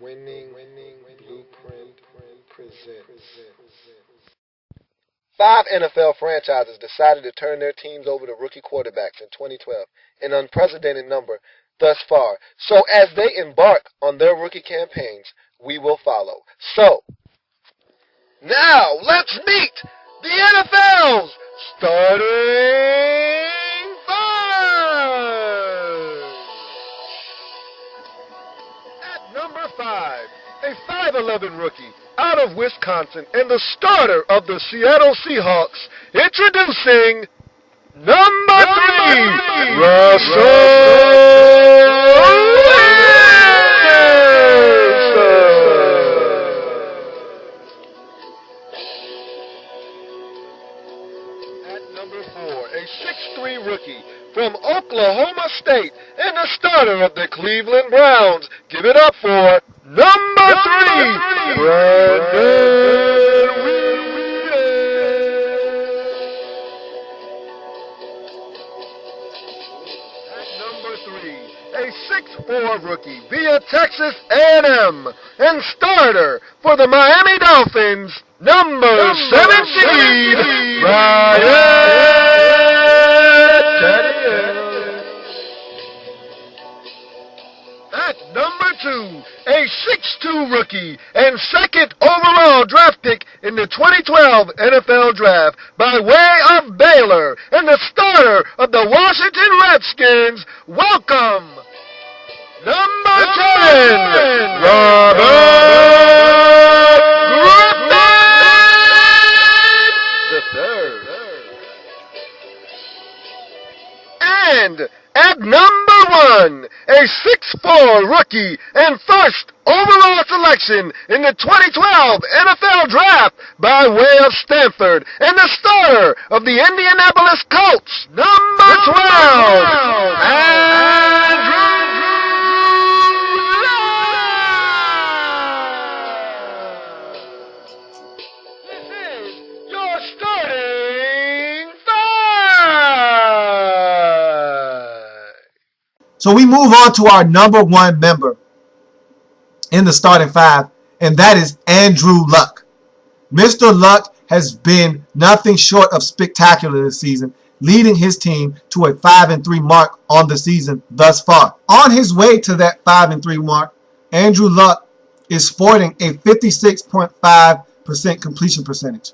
Winning Blueprint presents. 5 NFL franchises decided to turn their teams over to rookie quarterbacks in 2012, an unprecedented number thus far. So as they embark on their rookie campaigns, we will follow. So, now let's meet the NFL's starting 5. At number 5, a 5'11 rookie out of Wisconsin and the starter of the Seattle Seahawks, introducing number 3, Russell Number 4, a 6'3 rookie from Oklahoma State and the starter of the Cleveland Browns. Give it up for number 3, Brandon Weeden. At number 3, a 6'4 rookie via Texas A&M and starter for the Miami Dolphins, number 17, Tannehill. At number 2, a 6'2 rookie and second overall draft pick in the 2012 NFL Draft by way of Baylor and the starter of the Washington Redskins, welcome, number 10, Robert Griffin III. And at number 1, a 6'4 rookie and first overall selection in the 2012 NFL Draft by way of Stanford and the starter of the Indianapolis Colts, number 12, Andrew. This is your starting 5. So we move on to our number 1 member in the starting 5, and that is Andrew Luck. Mr. Luck has been nothing short of spectacular this season, leading his team to a 5-3 mark on the season thus far. On his way to that 5-3 mark, Andrew Luck is sporting a 56.5% completion percentage.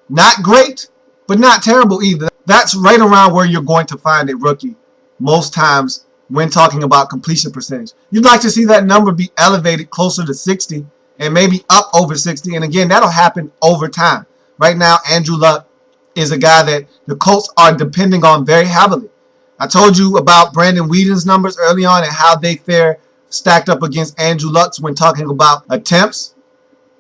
Not great, but not terrible either. That's right around where you're going to find a rookie most times when talking about completion percentage. You'd like to see that number be elevated closer to 60 and maybe up over 60. And again, that'll happen over time. Right now, Andrew Luck is a guy that the Colts are depending on very heavily. I told you about Brandon Weeden's numbers early on and how they fare stacked up against Andrew Luck's when talking about attempts,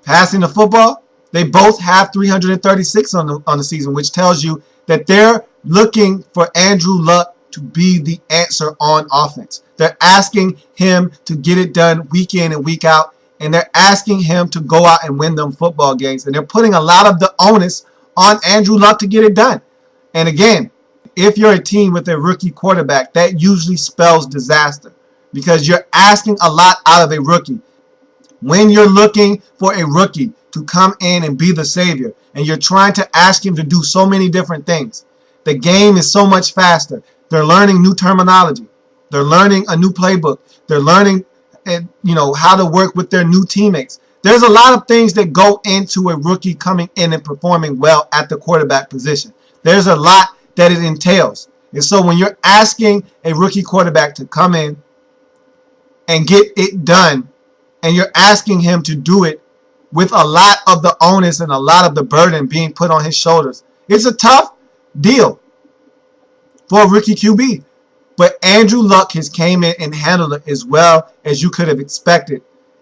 passing the football. They both have 336 on the season, which tells you that they're looking for Andrew Luck to be the answer on offense. They're asking him to get it done week in and week out, and they're asking him to go out and win them football games, and they're putting a lot of the onus on Andrew Luck to get it done. And again, if you're a team with a rookie quarterback, that usually spells disaster because you're asking a lot out of a rookie. When you're looking for a rookie to come in and be the savior, and you're trying to ask him to do so many different things, the game is so much faster. They're learning new terminology. They're learning a new playbook. They're learning, how to work with their new teammates. There's a lot of things that go into a rookie coming in and performing well at the quarterback position. There's a lot that it entails. And so when you're asking a rookie quarterback to come in and get it done, and you're asking him to do it with a lot of the onus and a lot of the burden being put on his shoulders, it's a tough deal for a rookie QB. But Andrew Luck has came in and handled it as well as you could have expected.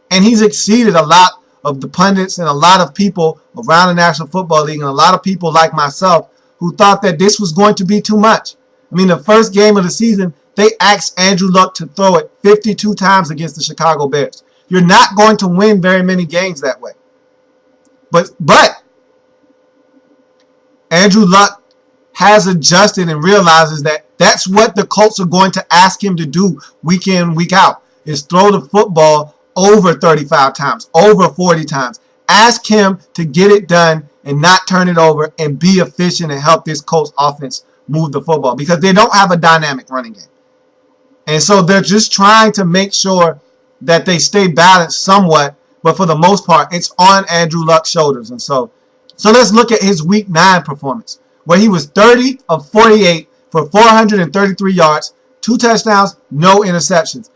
And he's exceeded a lot of the pundits and a lot of people around the National Football League and a lot of people like myself who thought that this was going to be too much. I mean, the first game of the season, they asked Andrew Luck to throw it 52 times against the Chicago Bears. You're not going to win very many games that way. But Andrew Luck has adjusted and realizes that that's what the Colts are going to ask him to do week in, week out, is throw the football over 35 times, over 40 times. Ask him to get it done and not turn it over and be efficient and help this Colts offense move the football because they don't have a dynamic running game. And so they're just trying to make sure that they stay balanced somewhat, but for the most part, it's on Andrew Luck's shoulders. And so let's look at his Week 9 performance, where he was 30 of 48 for 433 yards, 2 touchdowns, no interceptions.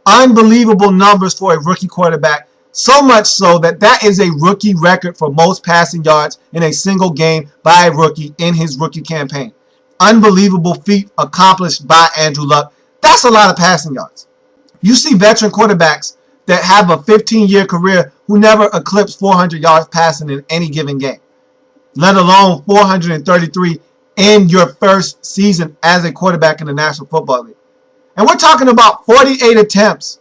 Unbelievable numbers for a rookie quarterback, so much so that is a rookie record for most passing yards in a single game by a rookie in his rookie campaign. Unbelievable feat accomplished by Andrew Luck. That's a lot of passing yards. You see veteran quarterbacks that have a 15-year career who never eclipse 400 yards passing in any given game, let alone 433 in your first season as a quarterback in the National Football League. And we're talking about 48 attempts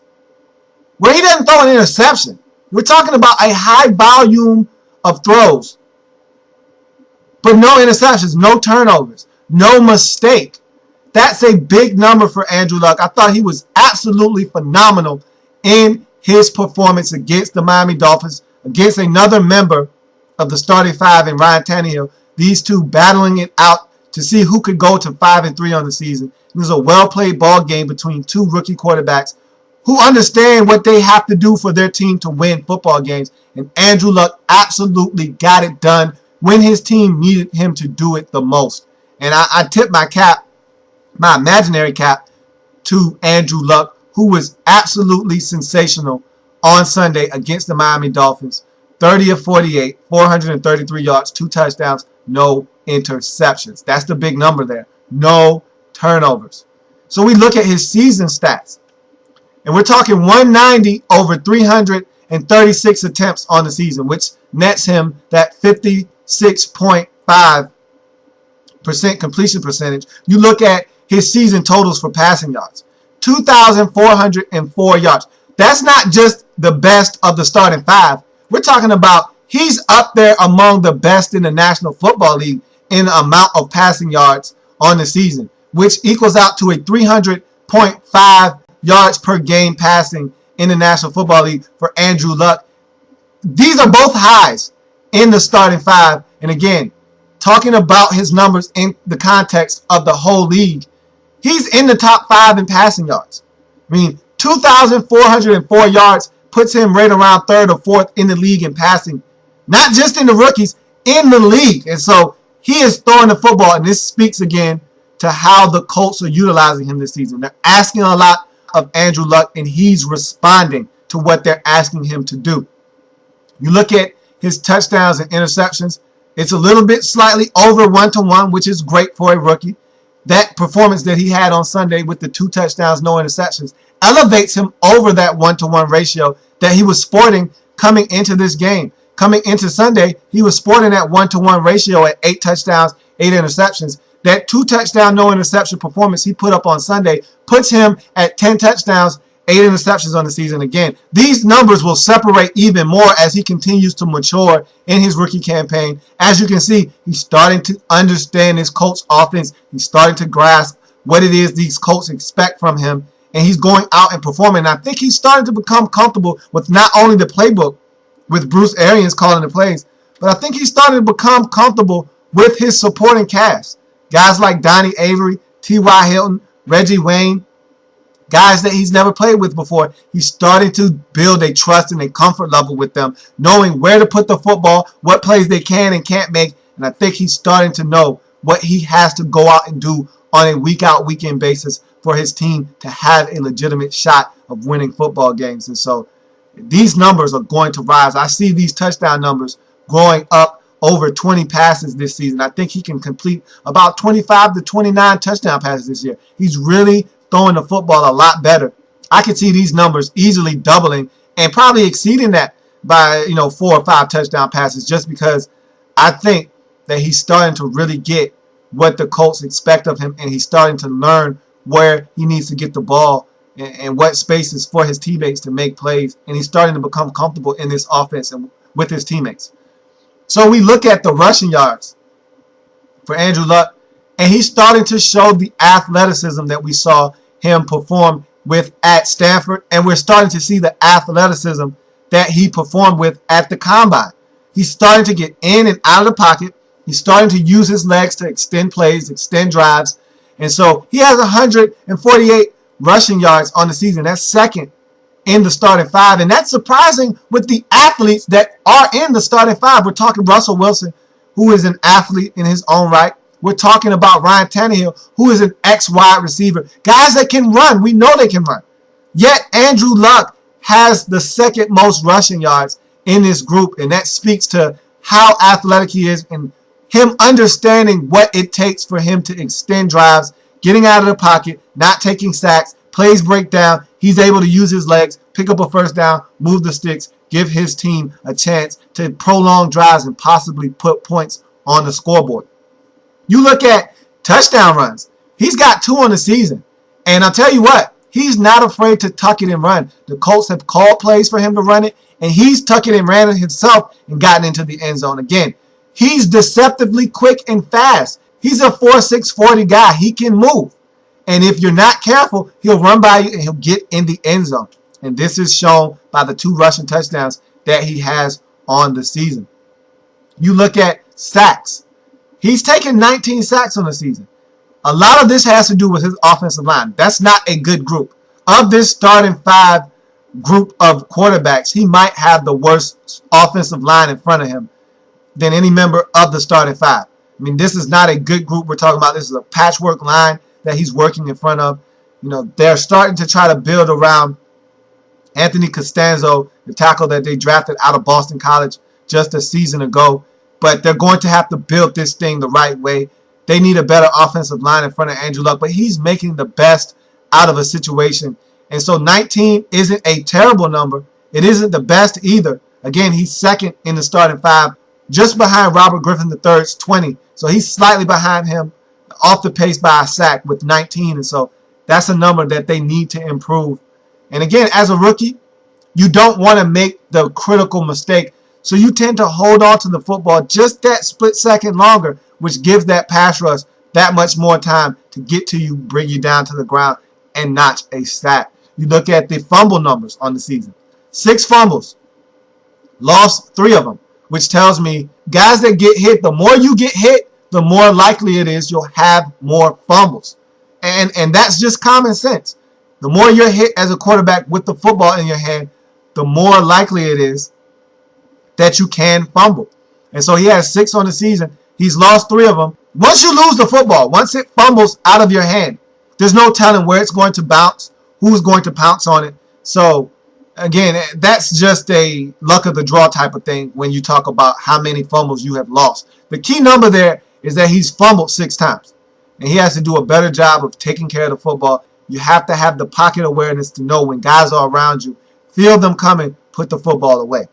where he doesn't throw an interception. We're talking about a high volume of throws, but no interceptions, no turnovers, no mistake. That's a big number for Andrew Luck. I thought he was absolutely phenomenal in his performance against the Miami Dolphins, against another member of the starting five in Ryan Tannehill. These two battling it out to see who could go to 5-3 on the season. It was a well-played ball game between two rookie quarterbacks who understand what they have to do for their team to win football games. And Andrew Luck absolutely got it done when his team needed him to do it the most. And I tip my cap, my imaginary cap, to Andrew Luck, who was absolutely sensational on Sunday against the Miami Dolphins. 30 of 48, 433 yards, 2 touchdowns, no interceptions. That's the big number there. No turnovers. So we look at his season stats. And we're talking 190 over 336 attempts on the season, which nets him that 56.5% completion percentage. You look at his season totals for passing yards. 2,404 yards. That's not just the best of the starting five. We're talking about he's up there among the best in the National Football League in amount of passing yards on the season, which equals out to a 300.5 yards per game passing in the National Football League for Andrew Luck. These are both highs in the starting five. And again, talking about his numbers in the context of the whole league, he's in the top 5 in passing yards. I mean, 2,404 yards puts him right around 3rd or 4th in the league in passing. Not just in the rookies, in the league. And so he is throwing the football, and this speaks again to how the Colts are utilizing him this season. They're asking a lot of Andrew Luck, and he's responding to what they're asking him to do. You look at his touchdowns and interceptions, it's a little bit slightly over 1-to-1, which is great for a rookie. That performance that he had on Sunday with the 2 touchdowns, no interceptions, elevates him over that 1-to-1 ratio that he was sporting coming into this game. Coming into Sunday, he was sporting that 1-to-1 ratio at 8 touchdowns, 8 interceptions. That 2 touchdown, no interception performance he put up on Sunday puts him at 10 touchdowns, 8 interceptions on the season again. These numbers will separate even more as he continues to mature in his rookie campaign. As you can see, he's starting to understand his Colts offense. He's starting to grasp what it is these Colts expect from him. And he's going out and performing. And I think he's starting to become comfortable with not only the playbook, with Bruce Arians calling the plays, but I think he's starting to become comfortable with his supporting cast. Guys like Donnie Avery, T.Y. Hilton, Reggie Wayne, guys that he's never played with before. He's starting to build a trust and a comfort level with them, knowing where to put the football, what plays they can and can't make. And I think he's starting to know what he has to go out and do on a week-out, week-in basis for his team to have a legitimate shot of winning football games. And so these numbers are going to rise. I see these touchdown numbers growing up over 20 passes this season. I think he can complete about 25 to 29 touchdown passes this year. He's really throwing the football a lot better. I could see these numbers easily doubling and probably exceeding that by 4 or 5 touchdown passes, just because I think that he's starting to really get what the Colts expect of him, and he's starting to learn where he needs to get the ball and what spaces for his teammates to make plays, and he's starting to become comfortable in this offense and with his teammates. So we look at the rushing yards for Andrew Luck, and he's starting to show the athleticism that we saw him perform with at Stanford, and we're starting to see the athleticism that he performed with at the combine. He's starting to get in and out of the pocket. He's starting to use his legs to extend plays, extend drives. And so he has 148 rushing yards on the season. That's second in the starting five. And that's surprising with the athletes that are in the starting five. We're talking Russell Wilson, who is an athlete in his own right. We're talking about Ryan Tannehill, who is an ex-wide receiver. Guys that can run. We know they can run. Yet Andrew Luck has the second most rushing yards in this group. And that speaks to how athletic he is and him understanding what it takes for him to extend drives, getting out of the pocket, not taking sacks, plays break down. He's able to use his legs, pick up a first down, move the sticks, give his team a chance to prolong drives and possibly put points on the scoreboard. You look at touchdown runs. He's got 2 on the season. And I'll tell you what, he's not afraid to tuck it and run. The Colts have called plays for him to run it, and he's tucked it and ran it himself and gotten into the end zone again. He's deceptively quick and fast. He's a 4.6 40 guy. He can move. And if you're not careful, he'll run by you and he'll get in the end zone. And this is shown by the 2 rushing touchdowns that he has on the season. You look at sacks. He's taken 19 sacks on the season. A lot of this has to do with his offensive line. That's not a good group. Of this starting 5 group of quarterbacks, he might have the worst offensive line in front of him than any member of the starting 5. I mean, this is not a good group we're talking about. This is a patchwork line that he's working in front of. You know, they're starting to try to build around Anthony Costanzo, the tackle that they drafted out of Boston College just a season ago. But they're going to have to build this thing the right way. They need a better offensive line in front of Andrew Luck, but he's making the best out of a situation. And so 19 isn't a terrible number. It isn't the best either. Again, he's second in the starting 5, just behind Robert Griffin III's 20. So he's slightly behind him, off the pace by a sack with 19. And so that's a number that they need to improve. And again, as a rookie, you don't want to make the critical mistake. So you tend to hold on to the football just that split second longer, which gives that pass rush that much more time to get to you, bring you down to the ground, and notch a sack. You look at the fumble numbers on the season. 6 fumbles. Lost 3 of them, which tells me guys that get hit, the more you get hit, the more likely it is you'll have more fumbles. And that's just common sense. The more you're hit as a quarterback with the football in your hand, the more likely it is that you can fumble. And so he has 6 on the season. He's lost 3 of them. Once you lose the football, once it fumbles out of your hand, there's no telling where it's going to bounce, who's going to pounce on it. So, again, that's just a luck of the draw type of thing when you talk about how many fumbles you have lost. The key number there is that he's fumbled 6 times. And he has to do a better job of taking care of the football. You have to have the pocket awareness to know when guys are around you. Feel them coming, put the football away.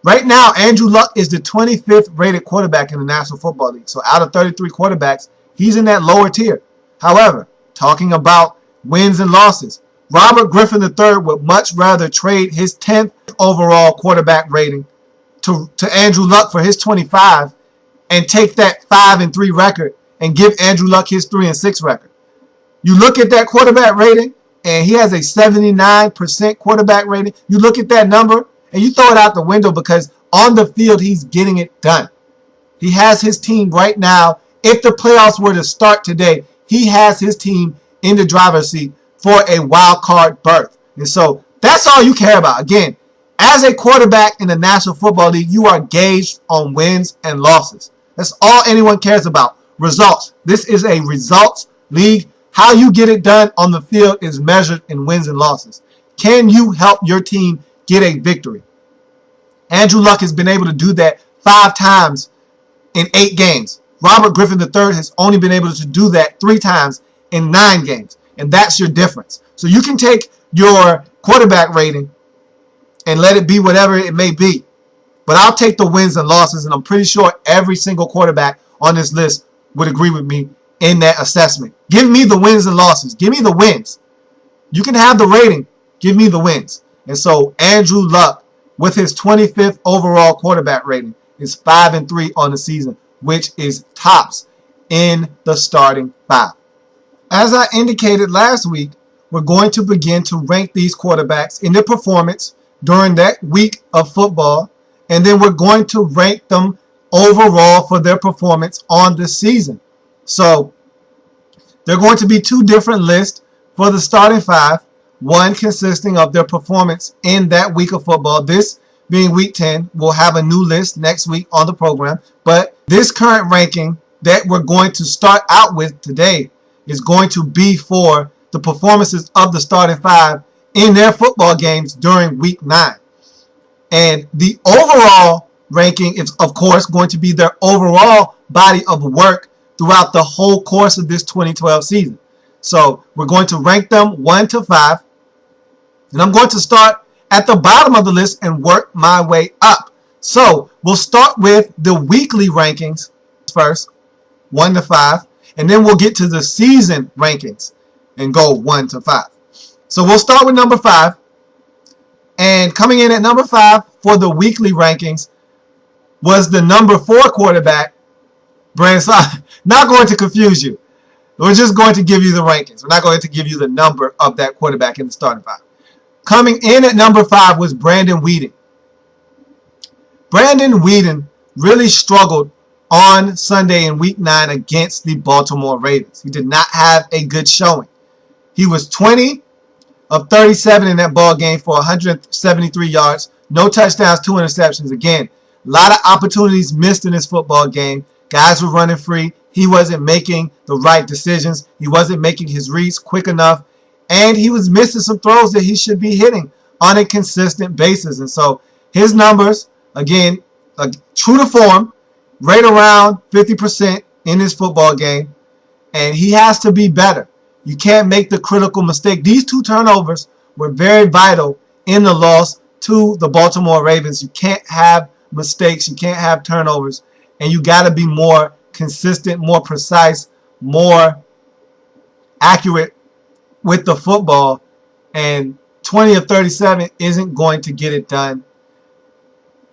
Right now, Andrew Luck is the 25th rated quarterback in the National Football League. So out of 33 quarterbacks, he's in that lower tier. However, talking about wins and losses, Robert Griffin III would much rather trade his 10th overall quarterback rating to Andrew Luck for his 25 and take that 5-3 record and give Andrew Luck his 3-6 record. You look at that quarterback rating, and he has a 79% quarterback rating. You look at that number, and you throw it out the window because on the field, he's getting it done. He has his team right now. If the playoffs were to start today, he has his team in the driver's seat for a wild card berth. And so that's all you care about. Again, as a quarterback in the National Football League, you are gauged on wins and losses. That's all anyone cares about. Results. This is a results league. How you get it done on the field is measured in wins and losses. Can you help your team get a victory? Andrew Luck has been able to do that 5 times in 8 games. Robert Griffin III has only been able to do that 3 times in 9 games. And that's your difference. So you can take your quarterback rating and let it be whatever it may be. But I'll take the wins and losses, and I'm pretty sure every single quarterback on this list would agree with me in that assessment. Give me the wins and losses. Give me the wins. You can have the rating. Give me the wins. And so Andrew Luck, with his 25th overall quarterback rating, is 5-3 on the season, which is tops in the starting 5. As I indicated last week, we're going to begin to rank these quarterbacks in their performance during that week of football, and then we're going to rank them overall for their performance on the season. So there are going to be two different lists for the starting five, one consisting of their performance in that week of football. This being week 10, we'll have a new list next week on the program, but this current ranking that we're going to start out with today is going to be for the performances of the starting five in their football games during week 9. And the overall ranking is, of course, going to be their overall body of work throughout the whole course of this 2012 season. So we're going to rank them 1 to 5. And I'm going to start at the bottom of the list and work my way up. So we'll start with the weekly rankings first, 1 to 5. And then we'll get to the season rankings and go 1 to 5. So we'll start with number 5. And coming in at number 5 for the weekly rankings was the number 4 quarterback, Brandon. So I'm not going to confuse you. We're just going to give you the rankings. We're not going to give you the number of that quarterback in the starting 5. Coming in at number 5 was Brandon Weeden. Brandon Weeden really struggled on Sunday in week 9 against the Baltimore Ravens. He did not have a good showing. He was 20 of 37 in that ball game for 173 yards, no touchdowns, 2 interceptions. Again, a lot of opportunities missed in this football game. Guys were running free. He wasn't making the right decisions. He wasn't making his reads quick enough. And he was missing some throws that he should be hitting on a consistent basis. And so his numbers, again, true to form, right around 50% in this football game. And he has to be better. You can't make the critical mistake. These 2 turnovers were very vital in the loss to the Baltimore Ravens. You can't have mistakes. You can't have turnovers. And you got to be more consistent, more precise, more accurate with the football. And 20 of 37 isn't going to get it done.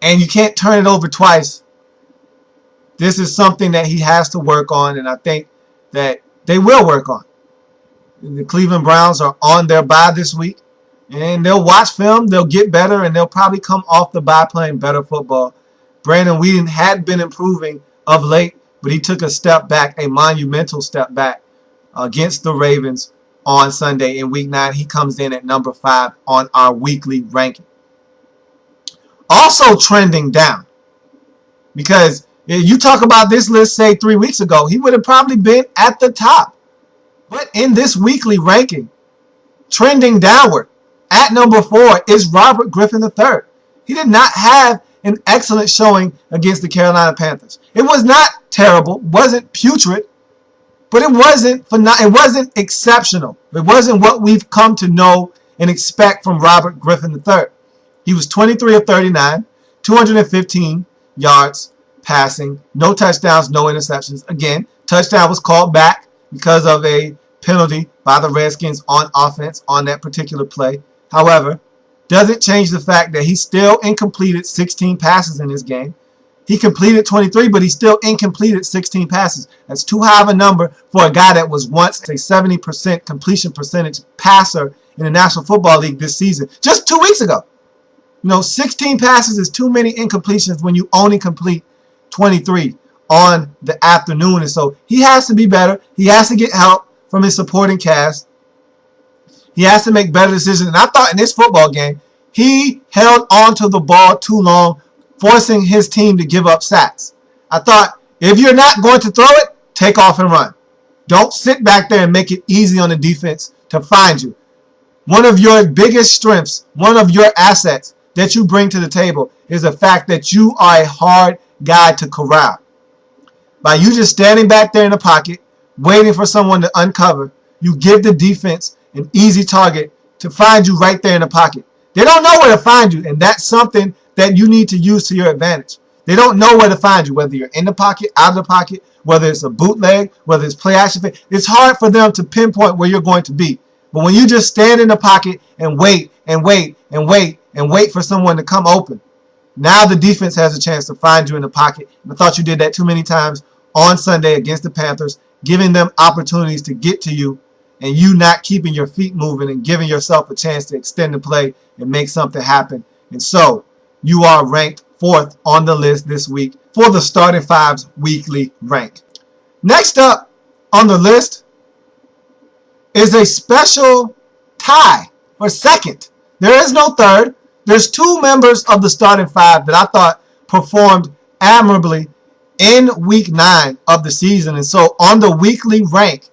And you can't turn it over twice. This is something that he has to work on, and I think that they will work on. The Cleveland Browns are on their bye this week, and they'll watch film, they'll get better, and they'll probably come off the bye playing better football. Brandon Weeden had been improving of late, but he took a step back, a monumental step back against the Ravens on Sunday in week 9. He comes in at number 5 on our weekly ranking. Also trending down, because you talk about this list, say 3 weeks ago, he would have probably been at the top. But in this weekly ranking, trending downward at number 4 is Robert Griffin III. He did not have an excellent showing against the Carolina Panthers. It was not terrible, wasn't putrid, but it wasn't exceptional. It wasn't what we've come to know and expect from Robert Griffin III. He was 23 of 39, 215 yards passing, no touchdowns, no interceptions. Again, touchdown was called back because of a penalty by the Redskins on offense on that particular play. However, doesn't change the fact that he still incompleted 16 passes in this game. He completed 23, but he still incompleted 16 passes. That's too high of a number for a guy that was once a 70% completion percentage passer in the National Football League this season, just 2 weeks ago. 16 passes is too many incompletions when you only complete 23 on the afternoon. And so he has to be better. He has to get help from his supporting cast. He has to make better decisions. And I thought in this football game, he held on to the ball too long, forcing his team to give up sacks. I thought, if you're not going to throw it, take off and run. Don't sit back there and make it easy on the defense to find you. One of your biggest strengths, one of your assets that you bring to the table is the fact that you are a hard guy to corral. By you just standing back there in the pocket, waiting for someone to uncover, you give the defense an easy target to find you right there in the pocket. They don't know where to find you, and that's something that you need to use to your advantage. They don't know where to find you, whether you're in the pocket, out of the pocket, whether it's a bootleg, whether it's play action. It's hard for them to pinpoint where you're going to be. But when you just stand in the pocket and wait and wait and wait and wait for someone to come open, now the defense has a chance to find you in the pocket. And I thought you did that too many times on Sunday against the Panthers, giving them opportunities to get to you and you not keeping your feet moving and giving yourself a chance to extend the play and make something happen. And so you are ranked 4th on the list this week for the starting five's weekly rank. Next up on the list is a special tie for second. There is no third. There's 2 members of the starting five that I thought performed admirably in week 9 of the season. And so on the weekly rank,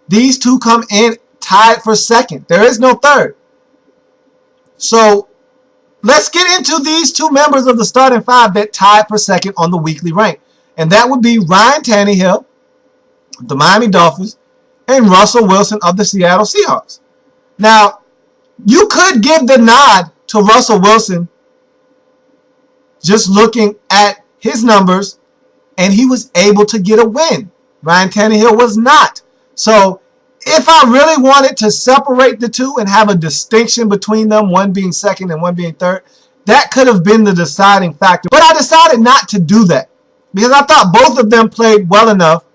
these 2 come in tied for second. There is no third. So let's get into these 2 members of the starting five that tied for second on the weekly rank. And that would be Ryan Tannehill, the Miami Dolphins, and Russell Wilson of the Seattle Seahawks. Now, you could give the nod to Russell Wilson just looking at his numbers, and he was able to get a win. Ryan Tannehill was not. So if I really wanted to separate the 2 and have a distinction between them, one being second and one being third, that could have been the deciding factor. But I decided not to do that because I thought both of them played well enough.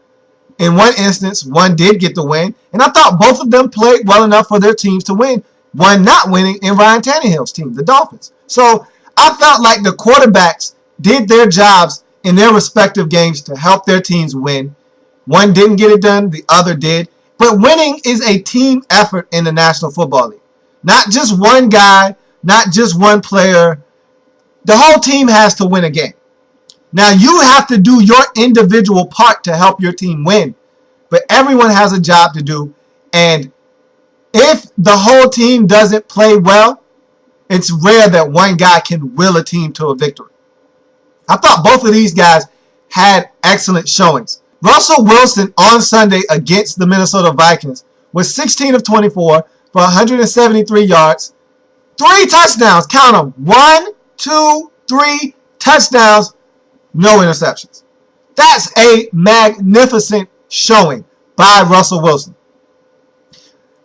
In one instance, one did get the win, and I thought both of them played well enough for their teams to win, one not winning in Ryan Tannehill's team, the Dolphins. So I felt like the quarterbacks did their jobs in their respective games to help their teams win. One didn't get it done, the other did. But winning is a team effort in the National Football League. Not just one guy, not just one player. The whole team has to win a game. Now, you have to do your individual part to help your team win. But everyone has a job to do. And if the whole team doesn't play well, it's rare that one guy can will a team to a victory. I thought both of these guys had excellent showings. Russell Wilson on Sunday against the Minnesota Vikings was 16 of 24 for 173 yards, 3 touchdowns. Count them. 1, 2, 3 touchdowns. No interceptions. That's a magnificent showing by Russell Wilson.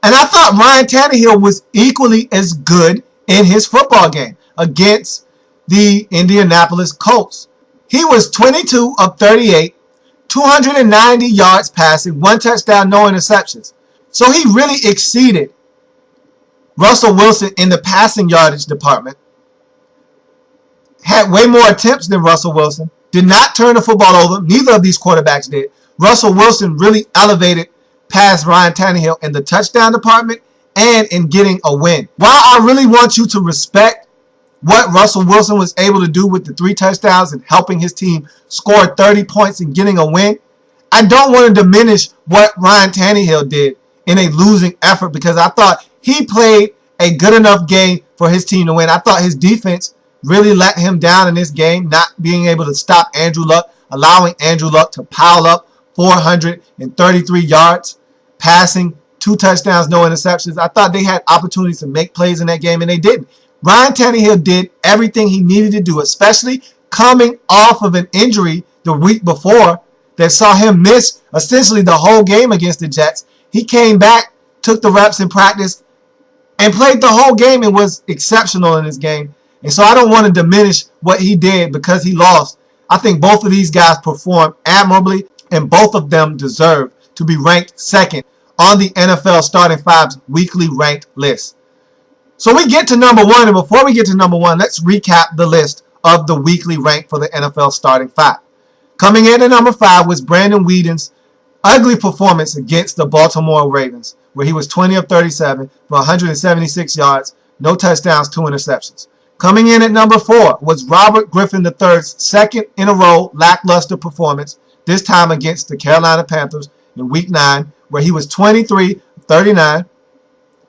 And I thought Ryan Tannehill was equally as good in his football game against the Indianapolis Colts. He was 22 of 38, 290 yards passing, 1 touchdown, no interceptions. So he really exceeded Russell Wilson in the passing yardage department. Had way more attempts than Russell Wilson. Did not turn the football over. Neither of these quarterbacks did. Russell Wilson really elevated past Ryan Tannehill in the touchdown department and in getting a win. While I really want you to respect what Russell Wilson was able to do with the 3 touchdowns and helping his team score 30 points and getting a win, I don't want to diminish what Ryan Tannehill did in a losing effort because I thought he played a good enough game for his team to win. I thought his defense really let him down in this game, not being able to stop Andrew Luck, allowing Andrew Luck to pile up 433 yards, passing, 2 touchdowns, no interceptions. I thought they had opportunities to make plays in that game, and they didn't. Ryan Tannehill did everything he needed to do, especially coming off of an injury the week before that saw him miss essentially the whole game against the Jets. He came back, took the reps in practice, and played the whole game and was exceptional in this game. And so I don't want to diminish what he did because he lost. I think both of these guys performed admirably, and both of them deserve to be ranked second on the NFL Starting Five's weekly ranked list. So we get to number 1, and before we get to number 1, let's recap the list of the weekly rank for the NFL Starting Five. Coming in at number 5 was Brandon Weeden's ugly performance against the Baltimore Ravens, where he was 20 of 37 for 176 yards, no touchdowns, 2 interceptions. Coming in at number 4 was Robert Griffin III's second in a row lackluster performance, this time against the Carolina Panthers in Week 9, where he was 23 of 39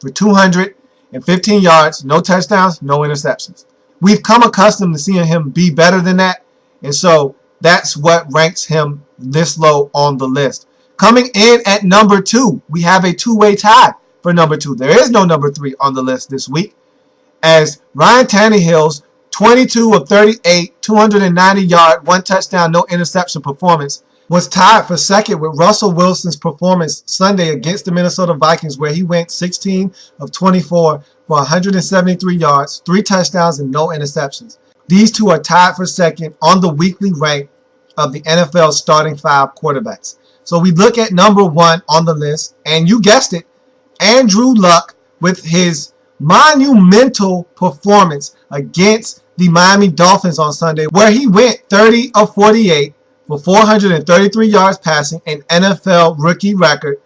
for 215 yards, no touchdowns, no interceptions. We've come accustomed to seeing him be better than that, and so that's what ranks him this low on the list. Coming in at number 2, we have a 2-way tie for number 2. There is no number 3 on the list this week, as Ryan Tannehill's 22 of 38, 290 yard, 1 touchdown, no interception performance was tied for second with Russell Wilson's performance Sunday against the Minnesota Vikings, where he went 16 of 24 for 173 yards, 3 touchdowns, and no interceptions. These two are tied for second on the weekly rank of the NFL Starting Five quarterbacks. So we look at number 1 on the list, and you guessed it, Andrew Luck with his monumental performance against the Miami Dolphins on Sunday, where he went 30 of 48 for 433 yards passing, an NFL rookie record,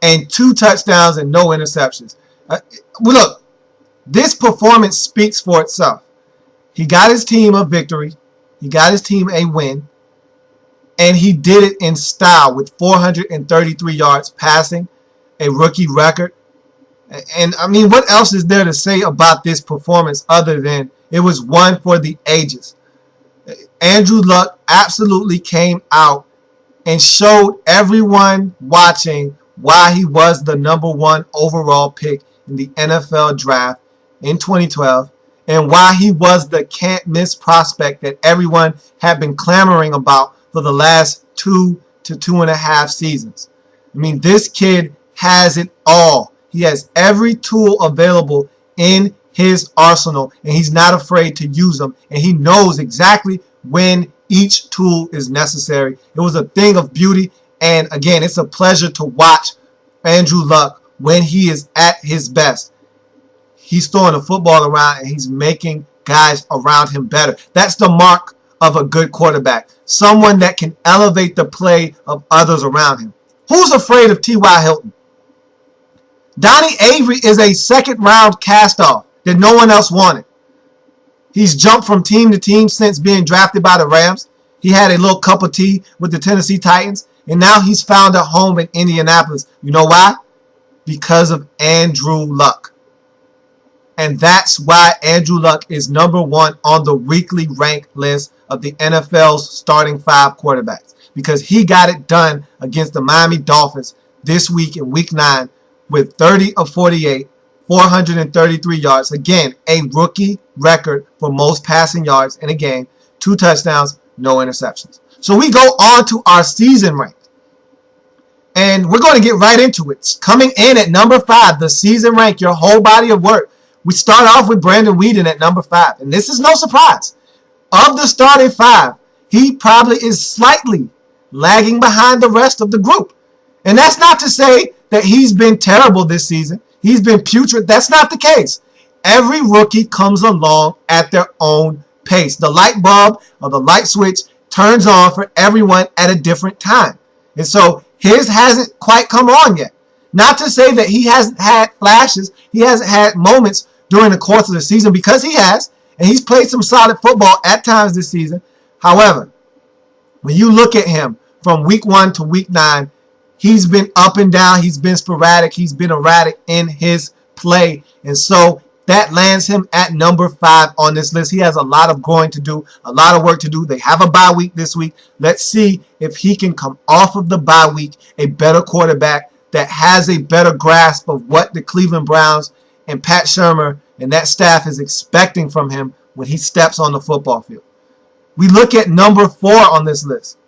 and 2 touchdowns and no interceptions. Look, this performance speaks for itself. He got his team a victory. He got his team a win. And he did it in style with 433 yards passing, a rookie record. And I mean, what else is there to say about this performance other than it was one for the ages? Andrew Luck absolutely came out and showed everyone watching why he was the #1 overall pick in the NFL draft in 2012 and why he was the can't-miss prospect that everyone had been clamoring about for the last 2 to 2.5 seasons. I mean, this kid has it all. He has every tool available in his arsenal, and he's not afraid to use them, and he knows exactly when each tool is necessary. It was a thing of beauty, and again, it's a pleasure to watch Andrew Luck when he is at his best. He's throwing the football around, and he's making guys around him better. That's the mark of a good quarterback, someone that can elevate the play of others around him. Who's afraid of T.Y. Hilton? Donnie Avery is a second-round cast-off that no one else wanted. He's jumped from team to team since being drafted by the Rams. He had a little cup of tea with the Tennessee Titans, and now he's found a home in Indianapolis. You know why? Because of Andrew Luck. And that's why Andrew Luck is #1 on the weekly rank list of the NFL's starting 5 quarterbacks, because he got it done against the Miami Dolphins this week in Week 9 with 30 of 48, 433 yards. Again, a rookie record for most passing yards in a game, 2 touchdowns, no interceptions. So we go on to our season rank. And we're going to get right into it. Coming in at #5, the season rank, your whole body of work. We start off with Brandon Weeden at #5. And this is no surprise. Of the starting 5, he probably is slightly lagging behind the rest of the group. And that's not to say that he's been terrible this season. He's been putrid. That's not the case. Every rookie comes along at their own pace. The light bulb or the light switch turns on for everyone at a different time. And so his hasn't quite come on yet. Not to say that he hasn't had flashes. He hasn't had moments during the course of the season, because he has. And he's played some solid football at times this season. However, when you look at him from Week 1 to Week 9, he's been up and down. He's been sporadic. He's been erratic in his play. And so that lands him at #5 on this list. He has a lot of growing to do, a lot of work to do. They have a bye week this week. Let's see if he can come off of the bye week a better quarterback that has a better grasp of what the Cleveland Browns and Pat Shurmur and that staff is expecting from him when he steps on the football field. We look at #4 on this list.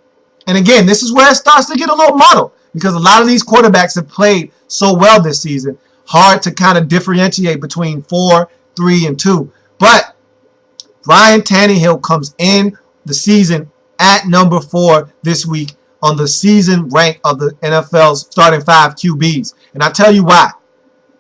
And again, this is where it starts to get a little muddled, because a lot of these quarterbacks have played so well this season. Hard to kind of differentiate between 4, 3, and 2. But Ryan Tannehill comes in the season at #4 this week on the season rank of the NFL's starting 5 QBs. And I'll tell you why.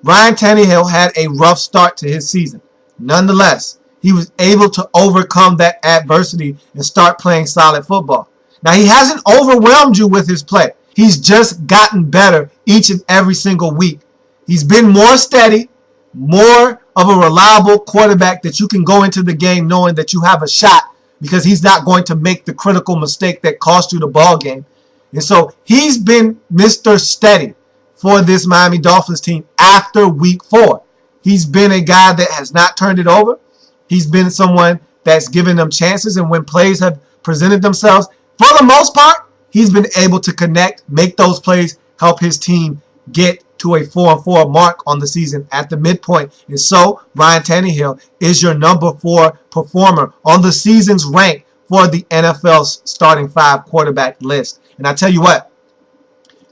Ryan Tannehill had a rough start to his season. Nonetheless, he was able to overcome that adversity and start playing solid football. Now, he hasn't overwhelmed you with his play. He's just gotten better each and every single week. He's been more steady, more of a reliable quarterback that you can go into the game knowing that you have a shot, because he's not going to make the critical mistake that cost you the ball game. And so he's been Mr. Steady for this Miami Dolphins team after Week 4. He's been a guy that has not turned it over. He's been someone that's given them chances, and when plays have presented themselves, for the most part, he's been able to connect, make those plays, help his team get to a 4-4 mark on the season at the midpoint. And so Ryan Tannehill is your #4 performer on the season's rank for the NFL's starting 5 quarterback list. And I tell you what,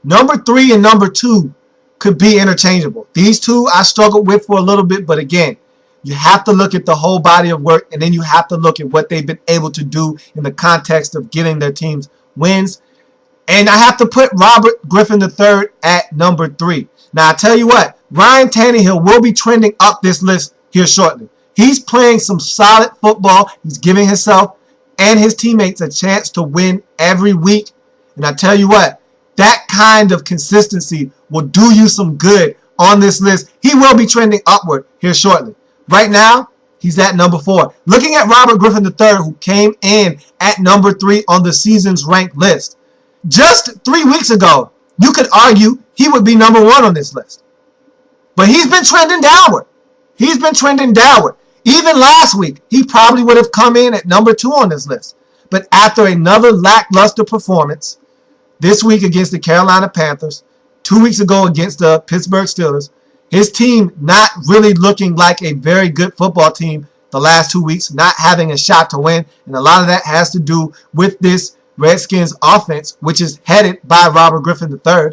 #3 and #2 could be interchangeable. These two I struggled with for a little bit, but again, you have to look at the whole body of work, and then you have to look at what they've been able to do in the context of getting their teams wins. And I have to put Robert Griffin III at number 3. Now, I tell you what, Ryan Tannehill will be trending up this list here shortly. He's playing some solid football. He's giving himself and his teammates a chance to win every week. And I tell you what, that kind of consistency will do you some good on this list. He will be trending upward here shortly. Right now, he's at number 4. Looking at Robert Griffin III, who came in at number 3 on the season's ranked list. Just 3 weeks ago, you could argue he would be number 1 on this list. But he's been trending downward. He's been trending downward. Even last week, he probably would have come in at number 2 on this list. But after another lackluster performance, this week against the Carolina Panthers, 2 weeks ago against the Pittsburgh Steelers, his team not really looking like a very good football team the last 2 weeks, not having a shot to win. And a lot of that has to do with this Redskins offense, which is headed by Robert Griffin III.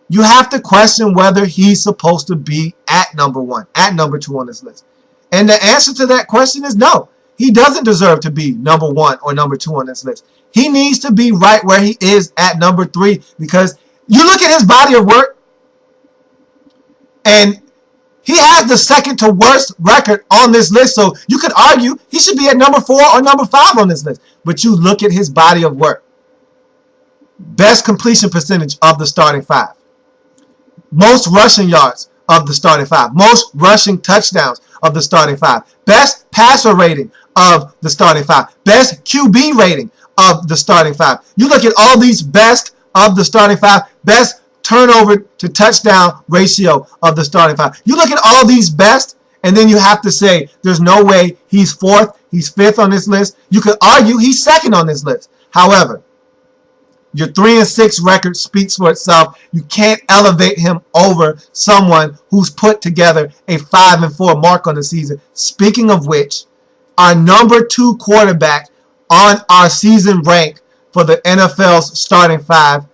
You have to question whether he's supposed to be at number 1, at number 2 on this list. And the answer to that question is no. He doesn't deserve to be number 1 or number 2 on this list. He needs to be right where he is at number 3, because you look at his body of work and he has the second to worst record on this list. So you could argue he should be at number 4 or number 5 on this list. But you look at his body of work. Best completion percentage of the starting 5. Most rushing yards of the starting 5. Most rushing touchdowns of the starting 5. Best passer rating of the starting 5. Best QB rating of the starting 5. You look at all these best of the starting 5. Best turnover to touchdown ratio of the starting 5. You look at all these best, and then you have to say there's no way he's 4th, he's 5th on this list. You could argue he's 2nd on this list. However, your 3-6 record speaks for itself. You can't elevate him over someone who's put together a 5-4 mark on the season. Speaking of which, our number 2 quarterback on our season rank for the NFL's starting 5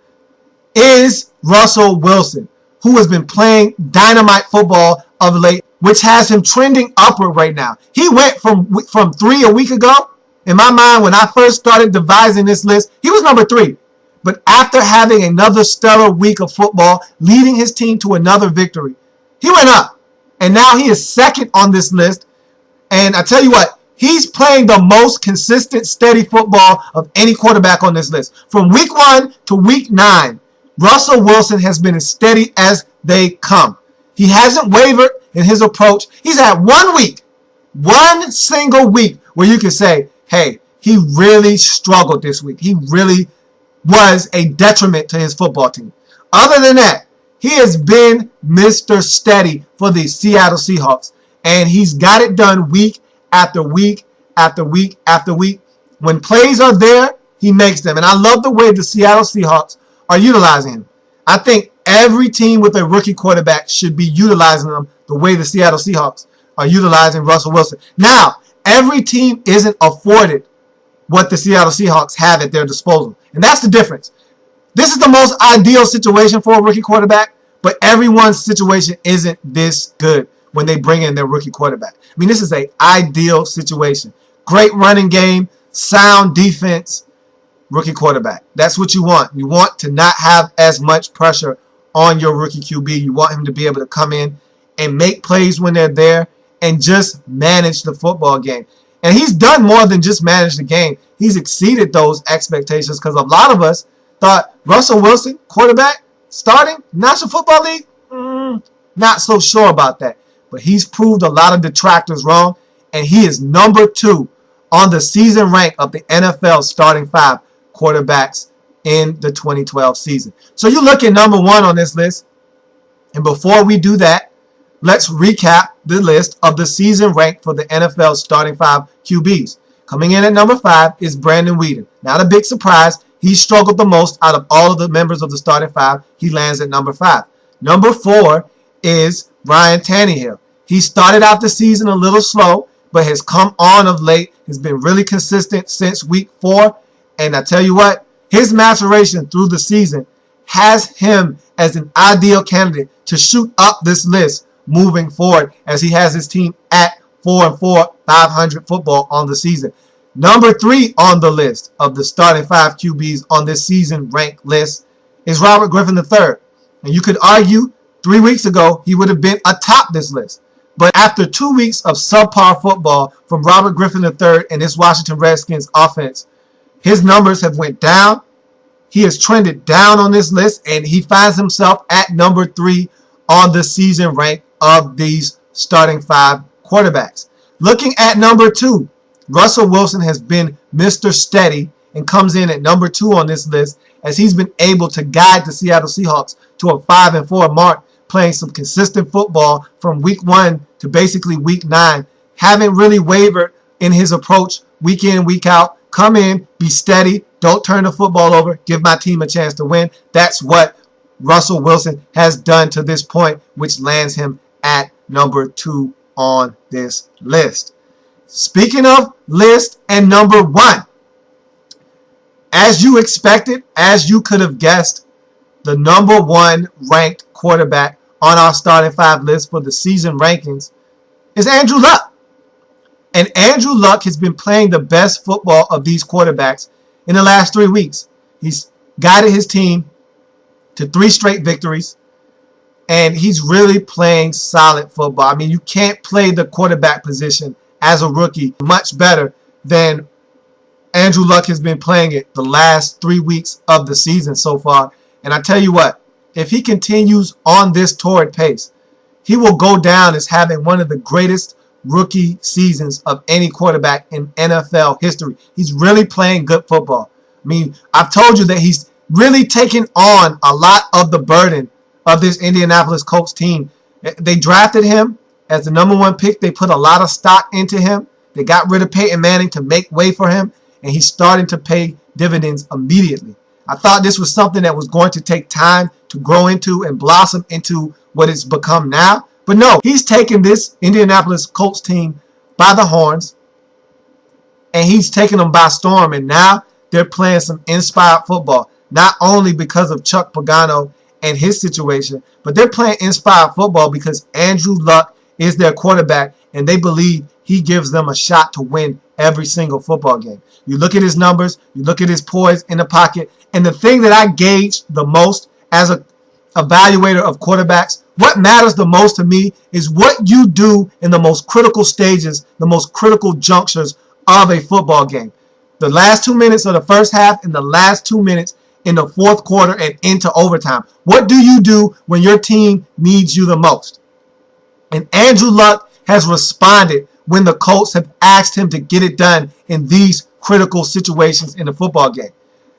is Russell Wilson, who has been playing dynamite football of late, which has him trending upward right now. He went from 3 a week ago. In my mind, when I first started devising this list, he was number 3. But after having another stellar week of football, leading his team to another victory, he went up. And now he is 2nd on this list. And I tell you what, he's playing the most consistent, steady football of any quarterback on this list. From week 1 to week 9, Russell Wilson has been as steady as they come. He hasn't wavered in his approach. He's had 1 week, 1 single week, where you can say, hey, he really struggled this week. He really was a detriment to his football team. Other than that, he has been Mr. Steady for the Seattle Seahawks. And he's got it done week after week after week after week. When plays are there, he makes them. And I love the way the Seattle Seahawks are utilizing him. I think every team with a rookie quarterback should be utilizing them the way the Seattle Seahawks are utilizing Russell Wilson. Now, every team isn't afforded what the Seattle Seahawks have at their disposal. And that's the difference. This is the most ideal situation for a rookie quarterback, but everyone's situation isn't this good when they bring in their rookie quarterback. I mean, this is an ideal situation. Great running game, sound defense, rookie quarterback. That's what you want. You want to not have as much pressure on your rookie QB. You want him to be able to come in and make plays when they're there and just manage the football game. And he's done more than just manage the game. He's exceeded those expectations, because a lot of us thought Russell Wilson, quarterback, starting National Football League, not so sure about that. But he's proved a lot of detractors wrong, and he is number 2 on the season rank of the NFL starting 5 quarterbacks in the 2012 season. So you look at number 1 on this list, and before we do that, let's recap the list of the season rank for the NFL starting 5 QBs. Coming in at number 5 is Brandon Weeden. Not a big surprise. He struggled the most out of all of the members of the starting 5. He lands at number 5. Number 4 is Ryan Tannehill. He started out the season a little slow, but has come on of late. Has been really consistent since week 4. And I tell you what, his maturation through the season has him as an ideal candidate to shoot up this list moving forward, as he has his team at 4-4, 500 football on the season. Number 3 on the list of the starting 5 QBs on this season ranked list is Robert Griffin III. And you could argue 3 weeks ago he would have been atop this list. But after 2 weeks of subpar football from Robert Griffin III and this Washington Redskins offense, his numbers have went down. He has trended down on this list, and he finds himself at number 3 on the season rank of these starting 5 quarterbacks. Looking at number 2, Russell Wilson has been Mr. Steady and comes in at number 2 on this list as he's been able to guide the Seattle Seahawks to a 5-4 mark, playing some consistent football from week 1 to basically week 9. Haven't really wavered in his approach week in, week out. Come in, be steady, don't turn the football over, give my team a chance to win. That's what Russell Wilson has done to this point, which lands him at number 2 on this list. Speaking of list and number 1, as you expected, as you could have guessed, the number 1 ranked quarterback on our starting 5 list for the season rankings is Andrew Luck. And Andrew Luck has been playing the best football of these quarterbacks in the last 3 weeks. He's guided his team to 3 straight victories, and he's really playing solid football. I mean, you can't play the quarterback position as a rookie much better than Andrew Luck has been playing it the last 3 weeks of the season so far. And I tell you what, if he continues on this torrid pace, he will go down as having one of the greatest rookie seasons of any quarterback in NFL history. He's really playing good football. I mean, I've told you that he's really taken on a lot of the burden of this Indianapolis Colts team. They drafted him as the number 1 pick. They put a lot of stock into him. They got rid of Peyton Manning to make way for him, and he's starting to pay dividends immediately. I thought this was something that was going to take time to grow into and blossom into what it's become now. But no, he's taken this Indianapolis Colts team by the horns, and he's taken them by storm, and now they're playing some inspired football, not only because of Chuck Pagano and his situation, but they're playing inspired football because Andrew Luck is their quarterback, and they believe he gives them a shot to win every single football game. You look at his numbers, you look at his poise in the pocket, and the thing that I gauge the most as a evaluator of quarterbacks, what matters the most to me is what you do in the most critical stages, the most critical junctures of a football game. The last 2 minutes of the first half and the last 2 minutes in the fourth quarter and into overtime. What do you do when your team needs you the most? And Andrew Luck has responded when the Colts have asked him to get it done in these critical situations in the football game.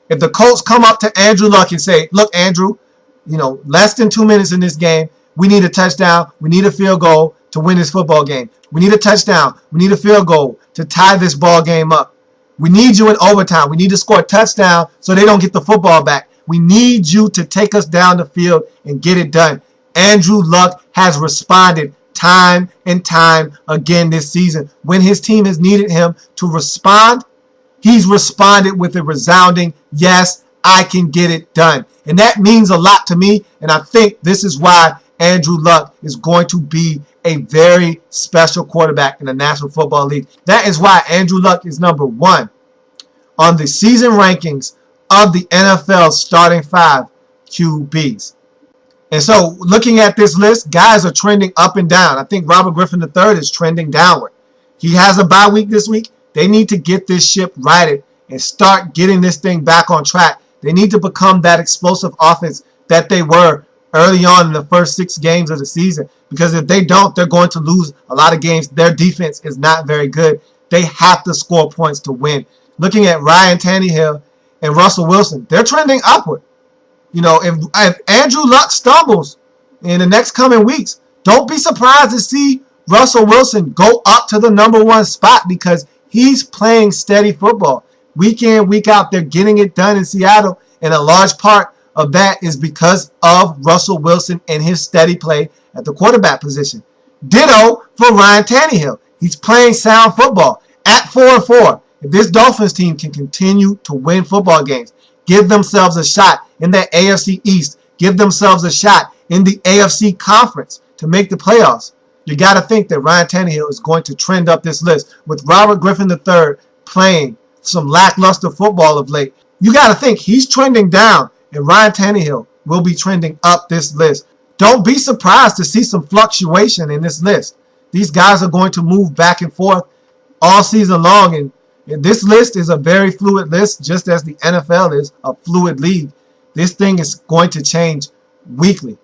If the Colts come up to Andrew Luck and say, look, Andrew, less than 2 minutes in this game, we need a touchdown, we need a field goal to win this football game. We need a touchdown, we need a field goal to tie this ball game up. We need you in overtime. We need to score a touchdown so they don't get the football back. We need you to take us down the field and get it done. Andrew Luck has responded time and time again this season. When his team has needed him to respond, he's responded with a resounding, yes, I can get it done. And that means a lot to me, and I think this is why Andrew Luck is going to be a very special quarterback in the National Football League. That is why Andrew Luck is number 1 on the season rankings of the NFL starting 5 QBs. And so looking at this list, guys are trending up and down. I think Robert Griffin III is trending downward. He has a bye week this week. They need to get this ship righted and start getting this thing back on track. They need to become that explosive offense that they were early on in the first 6 games of the season. Because if they don't, they're going to lose a lot of games. Their defense is not very good. They have to score points to win. Looking at Ryan Tannehill and Russell Wilson, they're trending upward. If Andrew Luck stumbles in the next coming weeks, don't be surprised to see Russell Wilson go up to the number 1 spot because he's playing steady football. Week in, week out, they're getting it done in Seattle, and a large part of that is because of Russell Wilson and his steady play at the quarterback position. Ditto for Ryan Tannehill. He's playing sound football at 4-4. If this Dolphins team can continue to win football games, give themselves a shot in that AFC East, give themselves a shot in the AFC Conference to make the playoffs, you got to think that Ryan Tannehill is going to trend up this list with Robert Griffin III playing some lackluster football of late. You got to think he's trending down, and Ryan Tannehill will be trending up this list. Don't be surprised to see some fluctuation in this list. These guys are going to move back and forth all season long, and this list is a very fluid list, just as the NFL is a fluid league. This thing is going to change weekly.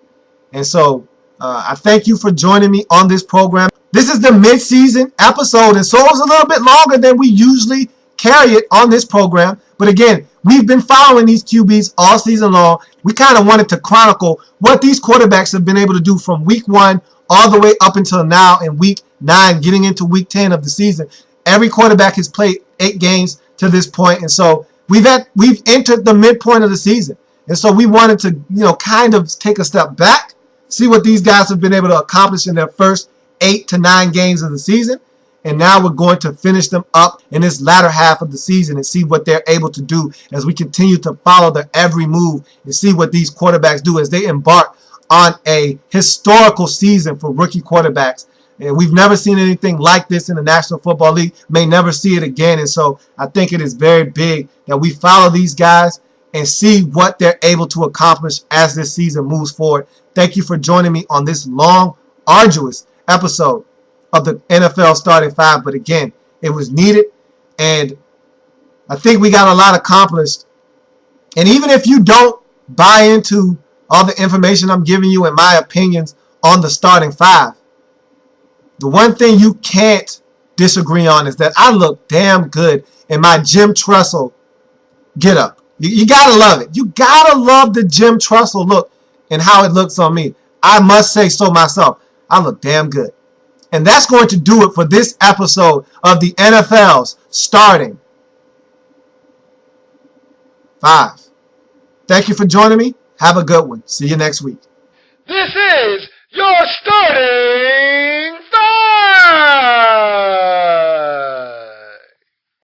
And so I thank you for joining me on this program. This is the mid-season episode, and so it's a little bit longer than we usually carry it on this program. But again, we've been following these QBs all season long. We kind of wanted to chronicle what these quarterbacks have been able to do from week 1 all the way up until now in week 9, getting into week 10 of the season. Every quarterback has played 8 games to this point, and so we've entered the midpoint of the season. And so we wanted to, kind of take a step back, see what these guys have been able to accomplish in their first 8 to 9 games of the season. And now we're going to finish them up in this latter half of the season and see what they're able to do as we continue to follow their every move and see what these quarterbacks do as they embark on a historical season for rookie quarterbacks. And we've never seen anything like this in the National Football League, may never see it again. And so I think it is very big that we follow these guys and see what they're able to accomplish as this season moves forward. Thank you for joining me on this long, arduous episode of the NFL Starting 5. But again, it was needed, and I think we got a lot accomplished. And even if you don't buy into all the information I'm giving you and my opinions on the Starting 5, the one thing you can't disagree on is that I look damn good in my Jim Tressel get up. You gotta love it. You gotta love the Jim Tressel look and how it looks on me. I must say so myself. I look damn good. And that's going to do it for this episode of the NFL's Starting 5. Thank you for joining me. Have a good one. See you next week. This is your Starting 5!